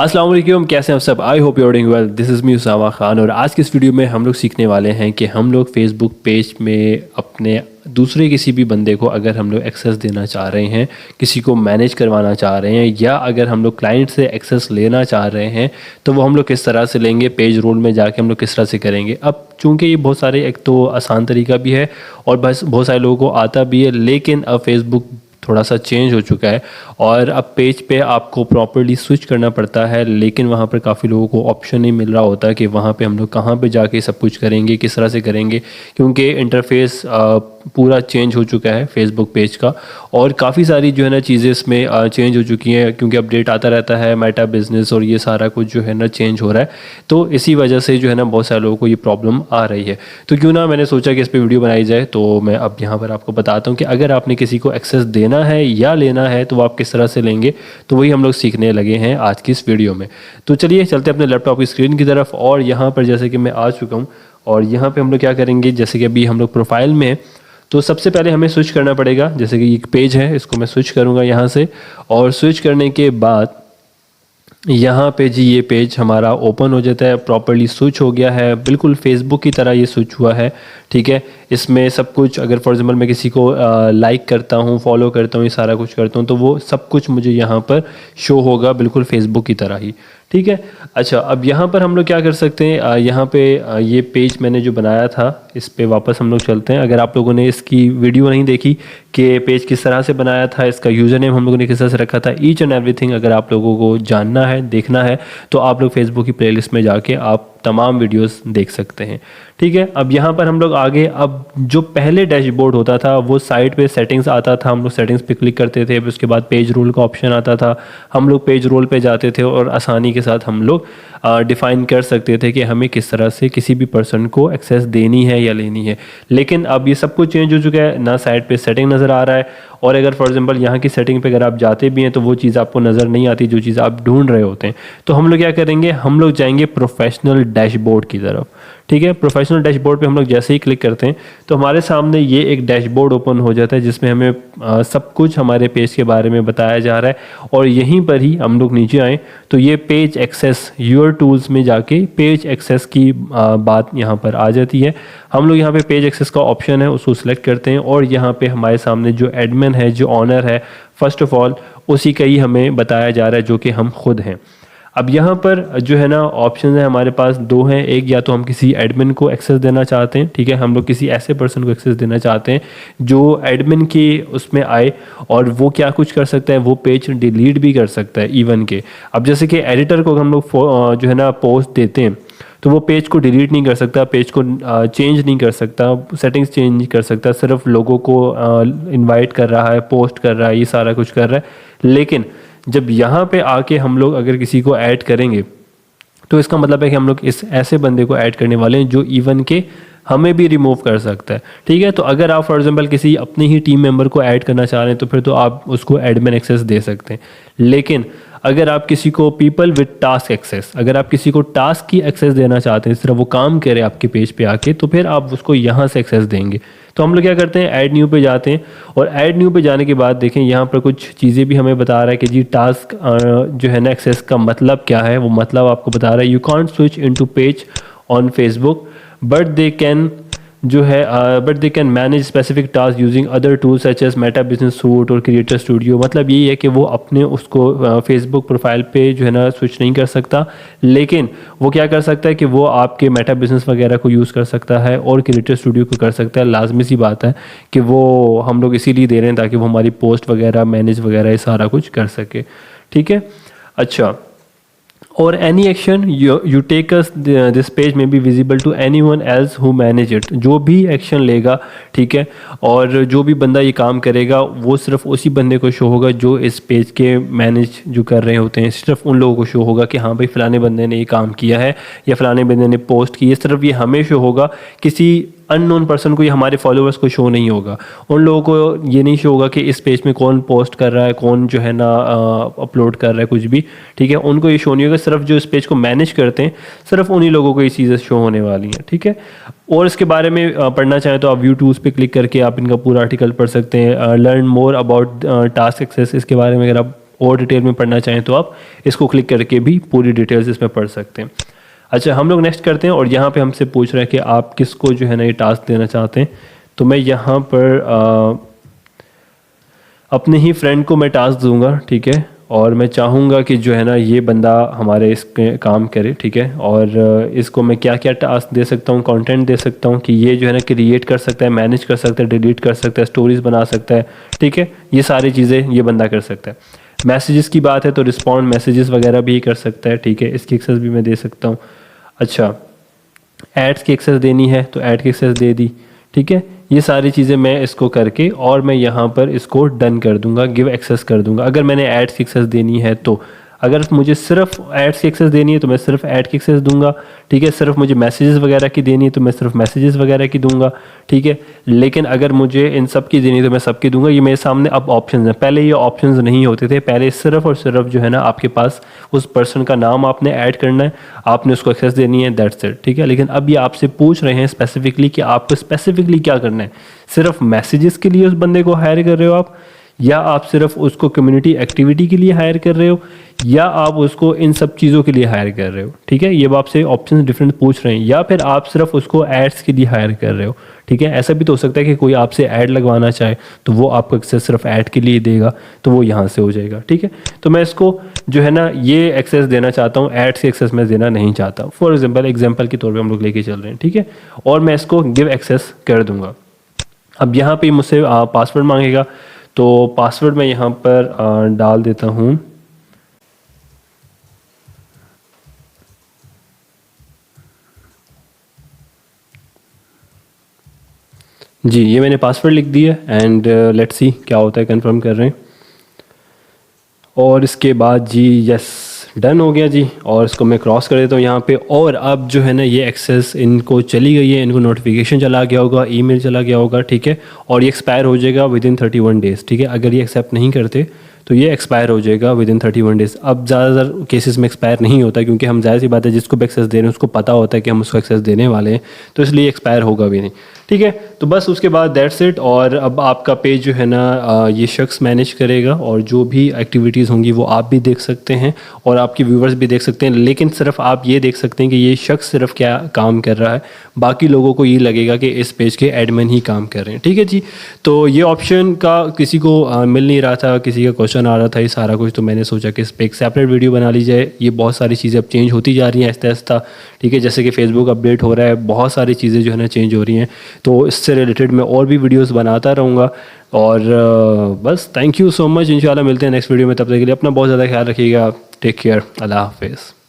अस्सलाम वालेकुम, कैसे हैं आप सब। I hope you are doing well. This is me Usama Khan और आज की इस वीडियो में हम लोग सीखने वाले हैं कि हम लोग फेसबुक पेज में अपने दूसरे किसी भी बंदे को अगर हम लोग एक्सेस देना चाह रहे हैं, किसी को मैनेज करवाना चाह रहे हैं, या अगर हम लोग क्लाइंट से एक्सेस लेना चाह रहे हैं तो वो हम लोग किस तरह से लेंगे, पेज रोल में जाके हम लोग किस तरह से करेंगे। अब चूँकि ये बहुत सारे, एक तो आसान तरीका भी है और बस बहुत सारे लोगों को आता भी है, लेकिन अब फेसबुक थोड़ा सा चेंज हो चुका है और अब पेज पे आपको प्रॉपर्ली स्विच करना पड़ता है, लेकिन वहाँ पर काफ़ी लोगों को ऑप्शन नहीं मिल रहा होता कि वहाँ पे हम लोग कहाँ पे जाके सब कुछ करेंगे, किस तरह से करेंगे, क्योंकि इंटरफेस पूरा चेंज हो चुका है फेसबुक पेज का। और काफ़ी सारी जो है ना चीज़ें इसमें चेंज हो चुकी हैं, क्योंकि अपडेट आता रहता है, मेटा बिजनेस और ये सारा कुछ जो है ना चेंज हो रहा है। तो इसी वजह से जो है ना बहुत सारे लोगों को ये प्रॉब्लम आ रही है। तो क्यों ना मैंने सोचा कि इस पर वीडियो बनाई जाए। तो मैं अब यहाँ पर आपको बताता हूँ कि अगर आपने किसी को एक्सेस देना है या लेना है तो वो आप किस तरह से लेंगे, तो वही हम लोग सीखने लगे हैं आज की इस वीडियो में। तो चलिए चलते हैं अपने लैपटॉप की स्क्रीन की तरफ। और यहाँ पर जैसे कि मैं आ चुका हूँ और यहाँ पे हम लोग क्या करेंगे, जैसे कि अभी हम लोग प्रोफाइल में हैं, तो सबसे पहले हमें स्विच करना पड़ेगा। जैसे कि एक पेज है, इसको मैं स्विच करूँगा यहाँ से, और स्विच करने के बाद यहाँ पे जी ये पेज हमारा ओपन हो जाता है, प्रॉपर्ली स्विच हो गया है, बिल्कुल फेसबुक की तरह ये स्विच हुआ है। ठीक है, इसमें सब कुछ, अगर फॉर एग्जांपल मैं किसी को लाइक करता हूँ, फॉलो करता हूँ, ये सारा कुछ करता हूँ, तो वो सब कुछ मुझे यहाँ पर शो होगा, बिल्कुल फेसबुक की तरह ही। ठीक है, अच्छा अब यहाँ पर हम लोग क्या कर सकते हैं, यहाँ पे ये पेज मैंने जो बनाया था, इस पे वापस हम लोग चलते हैं। अगर आप लोगों ने इसकी वीडियो नहीं देखी कि पेज किस तरह से बनाया था, इसका यूज़र नेम हम लोगों ने किस तरह से रखा था, ईच एंड एवरीथिंग अगर आप लोगों को जानना है, देखना है, तो आप लोग फेसबुक की प्लेलिस्ट में जाके आप तमाम वीडियोस देख सकते हैं। ठीक है, अब यहाँ पर हम लोग आगे, अब जो पहले डैशबोर्ड होता था वो साइड पे सेटिंग्स आता था, हम लोग सेटिंग्स पे क्लिक करते थे, फिर उसके बाद पेज रोल का ऑप्शन आता था, हम लोग पेज रोल पे जाते थे और आसानी के साथ हम लोग डिफ़ाइन कर सकते थे कि हमें किस तरह से किसी भी पर्सन को एक्सेस देनी है या लेनी है। लेकिन अब ये सब कुछ चेंज हो चुका है, ना साइड पे सेटिंग नज़र आ रहा है, और अगर फॉर एग्जांपल यहाँ की सेटिंग पे अगर आप जाते भी हैं तो वो चीज़ आपको नज़र नहीं आती जो चीज़ आप ढूंढ रहे होते हैं। तो हम लोग क्या करेंगे, हम लोग जाएंगे प्रोफेशनल डैशबोर्ड की तरफ। ठीक है, प्रोफेशनल डैशबोर्ड पे हम लोग जैसे ही क्लिक करते हैं तो हमारे सामने ये एक डैशबोर्ड ओपन हो जाता है, जिसमें हमें सब कुछ हमारे पेज के बारे में बताया जा रहा है। और यहीं पर ही हम लोग नीचे आएँ तो ये पेज एक्सेस, योर टूल्स में जाके पेज एक्सेस की बात यहाँ पर आ जाती है। हम लोग यहाँ पे पेज एक्सेस का ऑप्शन है, उसको सिलेक्ट करते हैं और यहाँ पे हमारे सामने जो एडमिन है, जो ऑनर है, फर्स्ट ऑफ ऑल उसी का ही हमें बताया जा रहा है, जो कि हम खुद हैं। अब यहाँ पर जो है ना ऑप्शन है हमारे पास दो हैं। एक, या तो हम किसी एडमिन को एक्सेस देना चाहते हैं, ठीक है, हम लोग किसी ऐसे पर्सन को एक्सेस देना चाहते हैं जो एडमिन की उसमें आए और वो क्या कुछ कर सकता है, वो पेज डिलीट भी कर सकता है इवन के। अब जैसे कि एडिटर को हम लोग जो है ना पोस्ट देते हैं तो वो पेज को डिलीट नहीं कर सकता, पेज को चेंज नहीं कर सकता, सेटिंग्स चेंज नहीं कर सकता, सिर्फ लोगों को इनवाइट कर रहा है, पोस्ट कर रहा है, ये सारा कुछ कर रहा है। लेकिन जब यहाँ पे आके हम लोग अगर किसी को ऐड करेंगे तो इसका मतलब है कि हम लोग इस ऐसे बंदे को ऐड करने वाले हैं जो इवन के हमें भी रिमूव कर सकता है। ठीक है, तो अगर आप फॉर एग्जांपल किसी अपने ही टीम मेंबर को ऐड करना चाह रहे हैं तो फिर तो आप उसको एडमिन एक्सेस दे सकते हैं। लेकिन अगर आप किसी को पीपल विद टास्क एक्सेस, अगर आप किसी को टास्क की एक्सेस देना चाहते हैं, इस तरह वो काम करे आपके पेज पे आके, तो फिर आप उसको यहाँ से एक्सेस देंगे। तो हम लोग क्या करते हैं, ऐड न्यू पे जाते हैं और ऐड न्यू पे जाने के बाद देखें यहाँ पर कुछ चीज़ें भी हमें बता रहा है कि जी टास्क जो है ना एक्सेस का मतलब क्या है, वो मतलब आपको बता रहा है, you can't switch into page on Facebook but they can जो है but they can manage specific task using other tools such as Meta business suite और क्रिएटर स्टूडियो। मतलब यही है कि वो अपने उसको फेसबुक प्रोफाइल पे जो है ना स्विच नहीं कर सकता, लेकिन वो क्या कर सकता है कि वो आपके मेटा बिजनेस वगैरह को यूज़ कर सकता है और क्रिएटर स्टूडियो को कर सकता है। लाजमी सी बात है कि वो हम लोग इसीलिए दे रहे हैं ताकि वो हमारी पोस्ट वगैरह मैनेज वगैरह ये सारा कुछ कर सके। ठीक है, अच्छा, और any action you take as this page में be visible to anyone else who manage it. जो भी एक्शन लेगा, ठीक है, और जो भी बंदा ये काम करेगा वो सिर्फ उसी बंदे को शो होगा जो इस पेज के मैनेज जो कर रहे होते हैं। सिर्फ उन लोगों को शो होगा कि हाँ भाई फ़लाने बंदे ने ये काम किया है या फ़लाने बंदे ने पोस्ट की है, सिर्फ ये हमें शो होगा, किसी अननोन पर्सन को या हमारे फॉलोअर्स को शो नहीं होगा। उन लोगों को ये नहीं शो होगा कि इस पेज में कौन पोस्ट कर रहा है, कौन जो है ना अपलोड कर रहा है कुछ भी। ठीक है, उनको ये शो नहीं होगा, सिर्फ जो इस पेज को मैनेज करते हैं सिर्फ उन्हीं लोगों को ये चीज़ें शो होने वाली हैं। ठीक है, और इसके बारे में पढ़ना चाहें तो आप व्यू टूल्स पे क्लिक करके आप इनका पूरा आर्टिकल पढ़ सकते हैं। Learn more about task access, इसके बारे में अगर आप और डिटेल में पढ़ना चाहें तो आप इसको क्लिक करके भी पूरी डिटेल्स इसमें पढ़ सकते हैं। अच्छा, हम लोग नेक्स्ट करते हैं और यहाँ पे हमसे पूछ रहा है कि आप किसको जो है ना ये टास्क देना चाहते हैं। तो मैं यहाँ पर अपने ही फ्रेंड को मैं टास्क दूंगा, ठीक है, और मैं चाहूँगा कि जो है ना ये बंदा हमारे इस काम करे, ठीक है। और इसको मैं क्या क्या टास्क दे सकता हूँ, कंटेंट दे सकता हूँ कि ये जो है ना क्रिएट कर सकता है, मैनेज कर सकता है, डिलीट कर सकता है, स्टोरीज़ बना सकता है, ठीक है। ये सारी चीज़ें ये बंदा कर सकता है। मैसेजेस की बात है तो रिस्पॉन्ड मैसेजेस वगैरह भी कर सकता है, ठीक है। इसकी एक्सेस भी मैं दे सकता हूँ। अच्छा, एड्स की एक्सेस देनी है तो ऐड की एक्सेस दे दी, ठीक है। ये सारी चीज़ें मैं इसको करके और मैं यहाँ पर इसको डन कर दूंगा, गिव एक्सेस कर दूंगा। अगर मैंने एड्स की एक्सेस देनी है तो अगर मुझे सिर्फ एड्स की एक्सेस देनी है तो मैं सिर्फ ऐड की एक्सेस दूंगा, ठीक है। सिर्फ मुझे मैसेजेस वगैरह की देनी है तो मैं सिर्फ मैसेजेस वगैरह की दूंगा, ठीक है। लेकिन अगर मुझे इन सब की देनी है तो मैं सबकी दूंगा। ये मेरे सामने अब ऑप्शंस हैं, पहले ये ऑप्शंस नहीं होते थे। पहले सिर्फ और सिर्फ जो है ना आपके पास उस पर्सन का नाम आपने ऐड करना है, आपने उसको एक्सेस देनी है, दैट्स इट, ठीक है। लेकिन अब ये आपसे पूछ रहे हैं स्पेसिफिकली कि आपको स्पेसिफिकली क्या करना है। सिर्फ मैसेजेस के लिए उस बंदे को हायर कर रहे हो आप, या आप सिर्फ उसको कम्युनिटी एक्टिविटी के लिए हायर कर रहे हो, या आप उसको इन सब चीज़ों के लिए हायर कर रहे हो, ठीक है। ये आपसे ऑप्शन डिफरेंट पूछ रहे हैं। या फिर आप सिर्फ उसको एड्स के लिए हायर कर रहे हो, ठीक है। ऐसा भी तो हो सकता है कि कोई आपसे ऐड लगवाना चाहे तो वो आपको एक्सेस सिर्फ ऐड के लिए देगा, तो वो यहाँ से हो जाएगा, ठीक है। तो मैं इसको जो है ना ये एक्सेस देना चाहता हूँ, एड्स की एक्सेस मैं देना नहीं चाहता। फॉर एग्जाम्पल के तौर पर हम लोग लेके चल रहे हैं, ठीक है। और मैं इसको गिव एक्सेस कर दूंगा। अब यहाँ पे मुझसे पासवर्ड मांगेगा, तो पासवर्ड मैं यहाँ पर डाल देता हूँ जी। ये मैंने पासवर्ड लिख दिया एंड लेट्स सी क्या होता है, कंफर्म कर रहे हैं। और इसके बाद जी यस, डन हो गया जी। और इसको मैं क्रॉस कर देता हूँ यहाँ पे। और अब जो है ना ये एक्सेस इनको चली गई है, इनको नोटिफिकेशन चला गया होगा, ईमेल चला गया होगा, ठीक है। और ये एक्सपायर हो जाएगा विद इन 31 डेज़, ठीक है। अगर ये एक्सेप्ट नहीं करते तो ये एक्सपायर हो जाएगा विद इन 31 डेज़। अब ज़्यादातर केसेस में एक्सपायर नहीं होता, क्योंकि हम जाहिर सी बात है जिसको भी एक्सेस दे रहे हैं उसको पता होता है कि हम उसको एक्सेस देने वाले हैं, तो इसलिए एक्सपायर होगा भी नहीं, ठीक है। तो बस उसके बाद दैट्स इट। और अब आपका पेज जो है ना ये शख्स मैनेज करेगा, और जो भी एक्टिविटीज़ होंगी वो आप भी देख सकते हैं और आपके व्यूवर्स भी देख सकते हैं। लेकिन सिर्फ आप ये देख सकते हैं कि ये शख्स सिर्फ क्या काम कर रहा है, बाकी लोगों को ये लगेगा कि इस पेज के एडमिन ही काम कर रहे हैं, ठीक है जी। तो ये ऑप्शन का किसी को मिल नहीं रहा था, किसी का क्वेश्चन आ रहा था ये सारा कुछ, तो मैंने सोचा कि इस पर एक सेपरेट वीडियो बना ली जाए। ये बहुत सारी चीज़ें अब चेंज होती जा रही हैं आहिस्ता आहिस्ता, ठीक है। जैसे कि फेसबुक अपडेट हो रहा है, बहुत सारी चीज़ें जो है ना चेंज हो रही हैं, तो इससे रिलेटेड मैं और भी वीडियोस बनाता रहूँगा। और बस थैंक यू सो मच। इंशाल्लाह मिलते हैं नेक्स्ट वीडियो में, तब तक के लिए अपना बहुत ज़्यादा ख्याल रखिएगा। टेक केयर, अल्लाह हाफिज़।